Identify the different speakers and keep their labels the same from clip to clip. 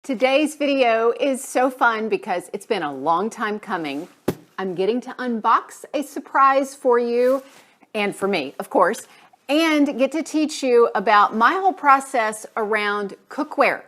Speaker 1: Today's video is so fun because it's been a long time coming. I'm getting to unbox a surprise for you and for me, of course, and get to teach you about my whole process around cookware.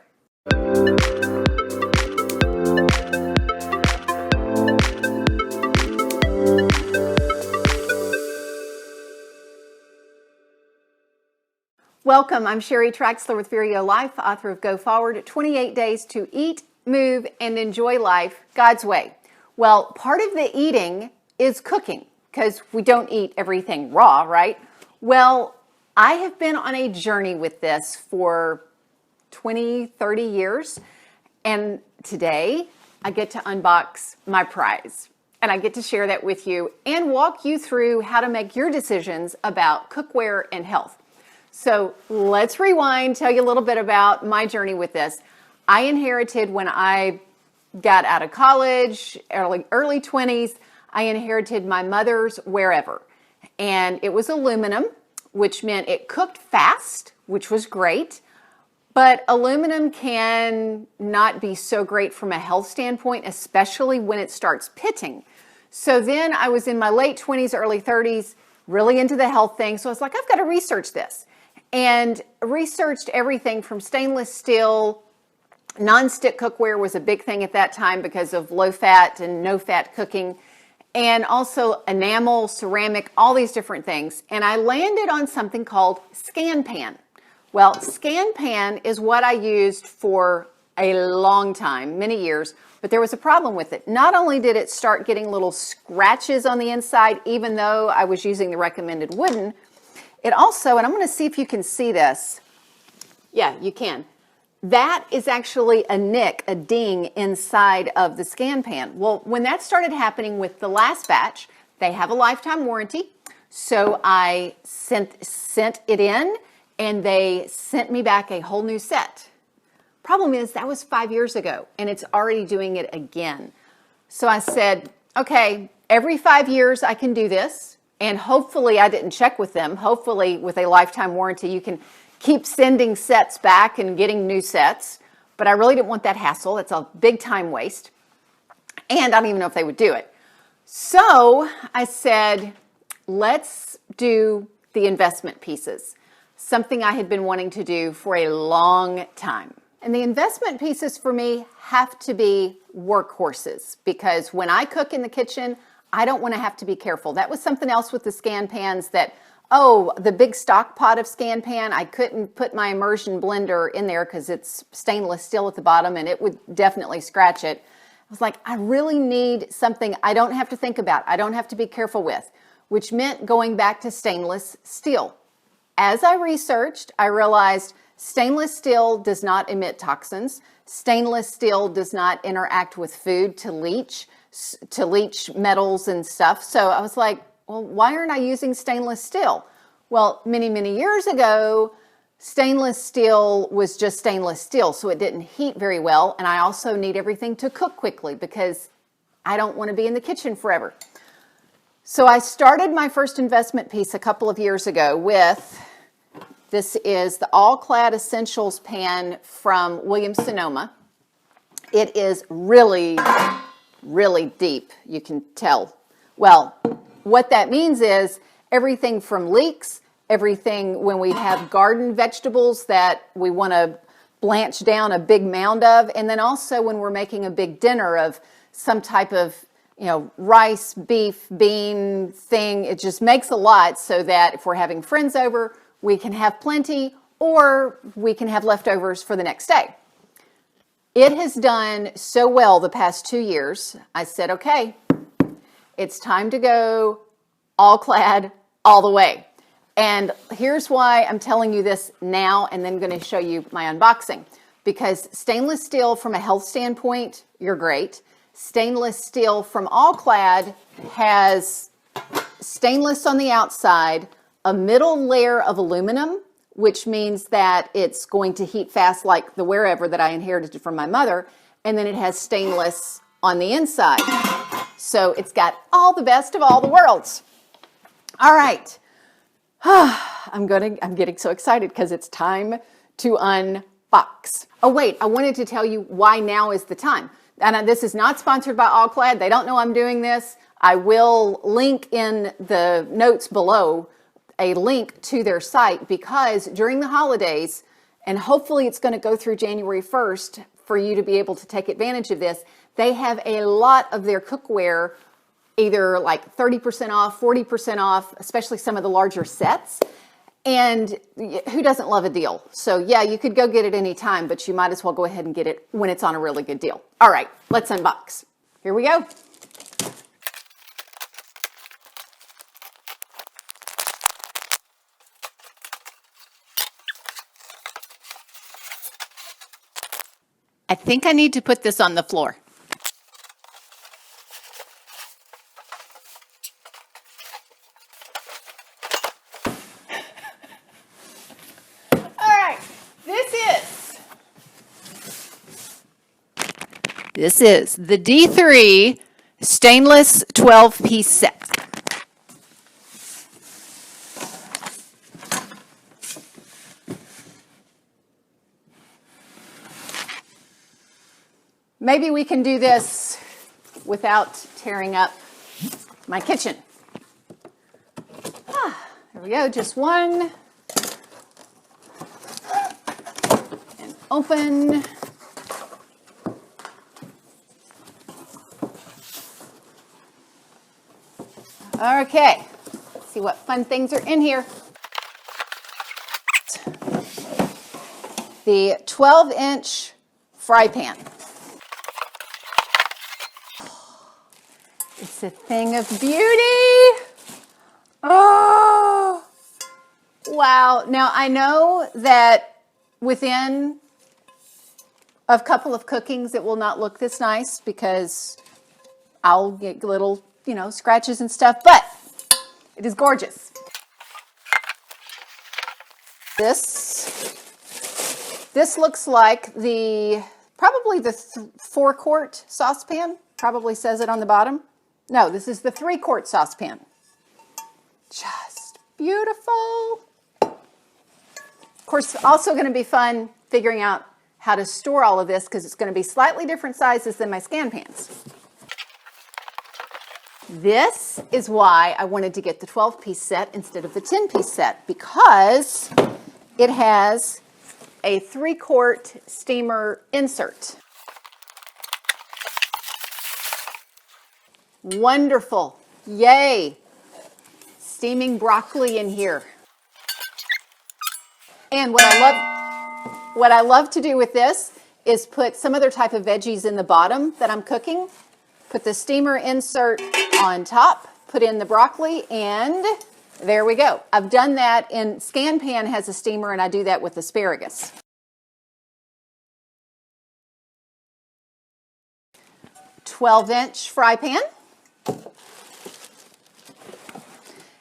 Speaker 1: Welcome, I'm Sherry Traxler with Your Life, author of Go Forward, 28 Days to Eat, Move, and Enjoy Life God's Way. Well, part of the eating is cooking, because we don't eat everything raw, right? Well, I have been on a journey with this for 20, 30 years, and today I get to unbox my prize. And I get to share that with you and walk you through how to make your decisions about cookware and health. So let's rewind, tell you a little bit about my journey with this. I inherited when I got out of college, early 20s, I inherited my mother's wherever. And it was aluminum, which meant it cooked fast, which was great. But aluminum can not be so great from a health standpoint, especially when it starts pitting. So then I was in my late 20s, early 30s, really into the health thing. So I was like, I've got to research this. And researched everything from stainless steel. Non-stick cookware was a big thing at that time because of low fat and no fat cooking, and also enamel, ceramic, all these different things. And I landed on something called Scanpan. Well, Scanpan is what I used for a long time, many years, but there was a problem with it. Not only did it start getting little scratches on the inside, even though I was using the recommended wooden, it also, and I'm going to see if you can see this. Yeah, you can. That is actually a nick, a ding inside of the Scanpan. Well, when that started happening with the last batch, they have a lifetime warranty. So I sent it in and they sent me back a whole new set. Problem is that was 5 years ago and it's already doing it again. So I said, okay, every 5 years I can do this. And hopefully I didn't check with them. Hopefully with a lifetime warranty, you can keep sending sets back and getting new sets. But I really didn't want that hassle. It's a big time waste. And I don't even know if they would do it. So I said, let's do the investment pieces. Something I had been wanting to do for a long time. And the investment pieces for me have to be workhorses. Because when I cook in the kitchen, I don't want to have to be careful. That was something else with the Scanpans that, the big stock pot of Scanpan, I couldn't put my immersion blender in there because it's stainless steel at the bottom and it would definitely scratch it. I was like, I really need something I don't have to think about. I don't have to be careful with, which meant going back to stainless steel. As I researched, I realized stainless steel does not emit toxins. Stainless steel does not interact with food to leach metals and stuff. So I was like, well, why aren't I using stainless steel? Well, many, many years ago, stainless steel was just stainless steel, so it didn't heat very well. And I also need everything to cook quickly because I don't want to be in the kitchen forever. So I started my first investment piece a couple of years ago with, this is the All Clad Essentials pan from Williams-Sonoma. It is really deep, you can tell. Well, what that means is everything from leeks, everything when we have garden vegetables that we want to blanch down a big mound of, and then also when we're making a big dinner of some type of, rice, beef, bean thing. It just makes a lot so that if we're having friends over, we can have plenty or we can have leftovers for the next day. It has done so well the past 2 years. I said, okay, it's time to go all clad all the way. And here's why I'm telling you this now and then going to show you my unboxing. Because stainless steel from a health standpoint, you're great. Stainless steel from All Clad has stainless on the outside, a middle layer of aluminum, which means that it's going to heat fast like the wherever that I inherited from my mother, and then it has stainless on the inside. So it's got all the best of all the worlds. All right. I'm getting so excited because it's time to unbox. box. Oh wait, I wanted to tell you why now is the time. And this is not sponsored by All Clad. They don't know I'm doing this. I will link in the notes below a link to their site, because during the holidays, and hopefully it's going to go through January 1st for you to be able to take advantage of this, they have a lot of their cookware either like 30% off, 40% off, especially some of the larger sets. And who doesn't love a deal? So yeah, you could go get it anytime, but you might as well go ahead and get it when it's on a really good deal. All right, let's unbox. Here we go. I think I need to put this on the floor. This is the D3 stainless 12-piece set. Maybe we can do this without tearing up my kitchen. There we go, just one. And open. Okay, let's see what fun things are in here. The 12-inch fry pan. It's a thing of beauty. Oh, wow. Now, I know that within a couple of cookings, it will not look this nice because I'll get little, scratches and stuff, but it is gorgeous. This looks like probably the 4-quart saucepan. Probably says it on the bottom. No, this is the 3-quart saucepan. Just beautiful. Of course, also going to be fun figuring out how to store all of this, because it's going to be slightly different sizes than my Scanpans. This is why I wanted to get the 12-piece set instead of the 10-piece set, because it has a 3-quart steamer insert. Wonderful. Yay. Steaming broccoli in here. And what I love to do with this is put some other type of veggies in the bottom that I'm cooking. Put the steamer insert on top, put in the broccoli, and there we go. I've done that in Scanpan has a steamer, and I do that with asparagus. "12-inch fry pan.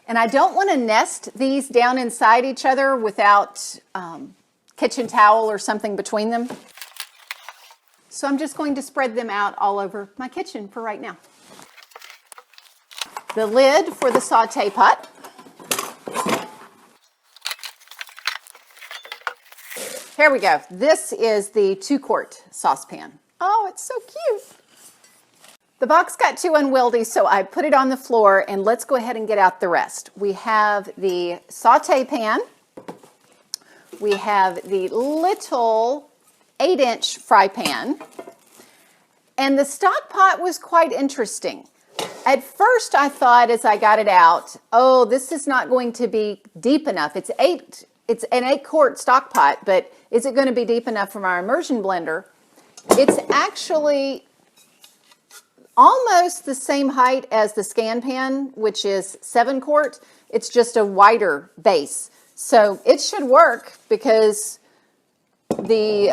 Speaker 1: And I don't want to nest these down inside each other without kitchen towel or something between them. So I'm just going to spread them out all over my kitchen for right now. The lid for the saute pot. Here we go. This is the 2-quart saucepan. Oh, it's so cute. The box got too unwieldy, so I put it on the floor, and let's go ahead and get out the rest. We have the saute pan. We have the little 8-inch fry pan. And the stock pot was quite interesting. At first, I thought as I got it out, oh, this is not going to be deep enough. It's an 8-quart stock pot, but is it going to be deep enough for our immersion blender? It's actually almost the same height as the Scanpan, which is 7-quart. It's just a wider base. So it should work, because the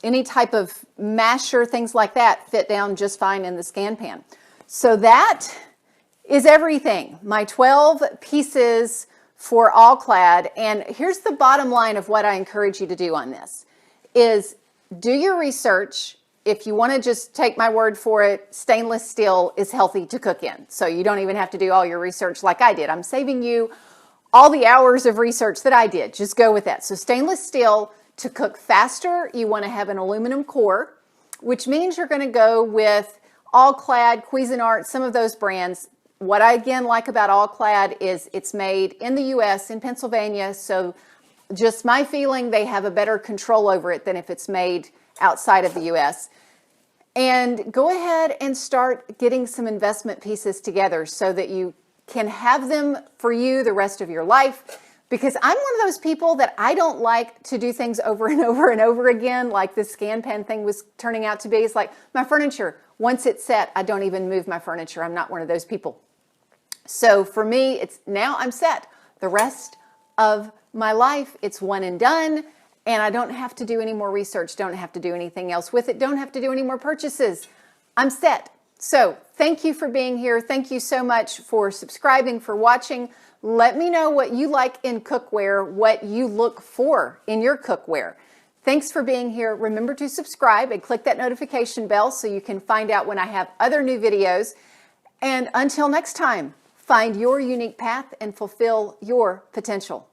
Speaker 1: any type of masher, things like that, fit down just fine in the Scanpan. So that is everything. My 12 pieces for All Clad. And here's the bottom line of what I encourage you to do on this, is do your research. If you want to just take my word for it, stainless steel is healthy to cook in. So you don't even have to do all your research like I did. I'm saving you all the hours of research that I did. Just go with that. So stainless steel To cook faster, you want to have an aluminum core, which means you're going to go with All Clad, Cuisinart, some of those brands. What I again like about All Clad is it's made in the US, in Pennsylvania, so just my feeling, they have a better control over it than if it's made outside of the US. And go ahead and start getting some investment pieces together so that you can have them for you the rest of your life. Because I'm one of those people that I don't like to do things over and over and over again, like this Scanpan thing was turning out to be. It's like my furniture, once it's set, I don't even move my furniture. I'm not one of those people. So for me, it's now I'm set. The rest of my life, it's one and done, and I don't have to do any more research, don't have to do anything else with it, don't have to do any more purchases. I'm set. So thank you for being here. Thank you so much for subscribing, for watching. Let me know what you like in cookware, what you look for in your cookware. Thanks for being here. Remember to subscribe and click that notification bell so you can find out when I have other new videos. And until next time, find your unique path and fulfill your potential.